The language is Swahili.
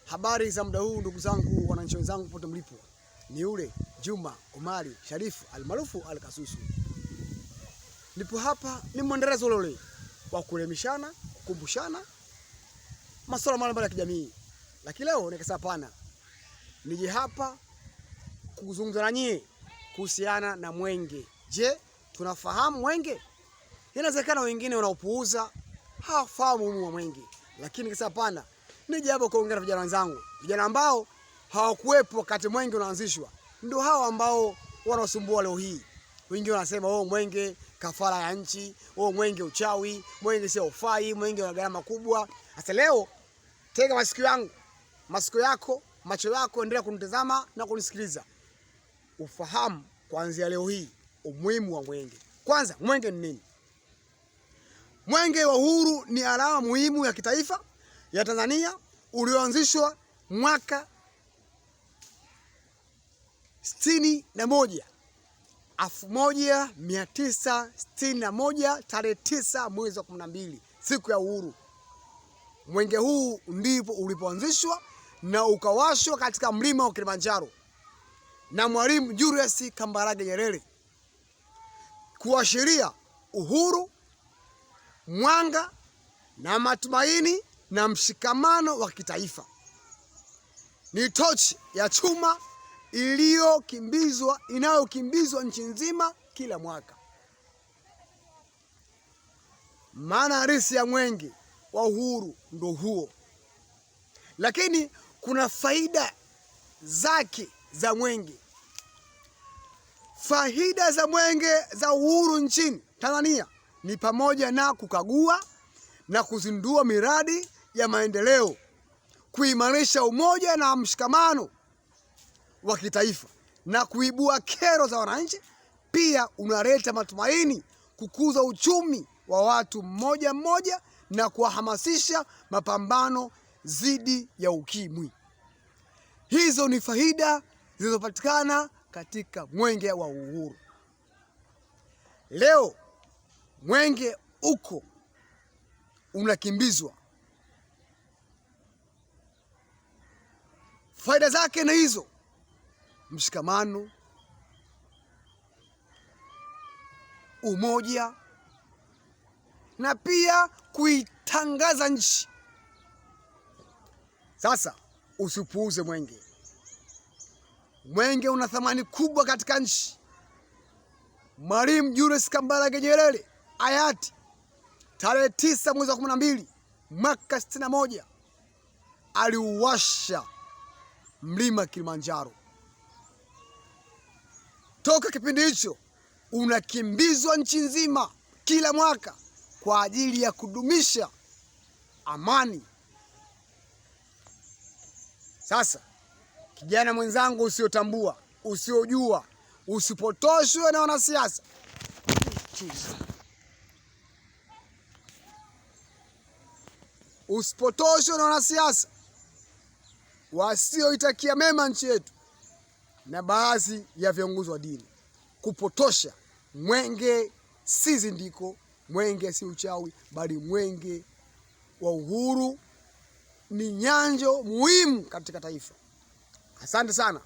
Habari za muda huu ndugu zangu, wananchi wenzangu pote mlipo. Ni yule Juma Omari Sharifu almaarufu Al-Kasusu. Nipo hapa ni mwendelezo ule wa kuelimishana, kukumbushana masuala mbalimbali ya kijamii. Lakini leo nikasema hapana, nije hapa kuzungumza na nyie kuhusiana na mwenge. Je, tunafahamu mwenge? Inawezekana wengine wanaopuuza hawafahamu umuhimu wa mwenge. Lakini nikasema hapana, nije hapa kuongea na vijana wenzangu, vijana ambao hawakuwepo wakati mwenge unaanzishwa. Ndio hao ambao wanasumbua leo hii. Wengine wanasema mwenge kafara ya nchi, mwenge uchawi, mwenge sio ufai, mwenge una gharama kubwa. Sasa leo tega masikio yako, macho yako, endelea kunitazama na kunisikiliza. Ufahamu kuanzia leo hii umuhimu wa mwenge. Kwanza, mwenge ni nini? Mwenge wa Uhuru ni alama muhimu ya kitaifa ya Tanzania ulioanzishwa mwaka 1961 tarehe 9 mwezi wa 12, siku ya uhuru. Mwenge huu ndipo ulipoanzishwa na ukawashwa katika mlima wa Kilimanjaro na Mwalimu Julius Kambarage Nyerere kuashiria uhuru, mwanga na matumaini na mshikamano wa kitaifa. Ni tochi ya chuma inayokimbizwa nchi nzima kila mwaka. Maana halisi ya mwenge wa uhuru ndo huo. Lakini kuna faida zake za mwenge. Faida za mwenge za uhuru nchini Tanzania ni pamoja na kukagua na kuzindua miradi ya maendeleo, kuimarisha umoja na mshikamano wa kitaifa na kuibua kero za wananchi. Pia unaleta matumaini, kukuza uchumi wa watu mmoja mmoja na kuhamasisha mapambano dhidi ya ukimwi. Hizo ni faida zilizopatikana katika mwenge wa uhuru. Leo mwenge unakimbizwa. Faida zake na hizo: mshikamano, umoja na pia kuitangaza nchi. Sasa usipuuze mwenge. Mwenge una thamani kubwa katika nchi. Mwalimu Julius Kambarage Nyerere hayati tarehe 9 mwezi wa 12 mwaka 61 aliuwasha mlima Kilimanjaro. Toka kipindi hicho unakimbizwa nchi nzima kila mwaka kwa ajili ya kudumisha amani. Sasa kijana mwenzangu, usiotambua, usiojua, usipotoshwe na wanasiasa. Usipotoshwe na wanasiasa wasioitakia mema nchi yetu na baadhi ya viongozi wa dini kupotosha. Mwenge si zindiko, mwenge si uchawi, bali mwenge wa uhuru ni nyanjo muhimu katika taifa. Asante sana.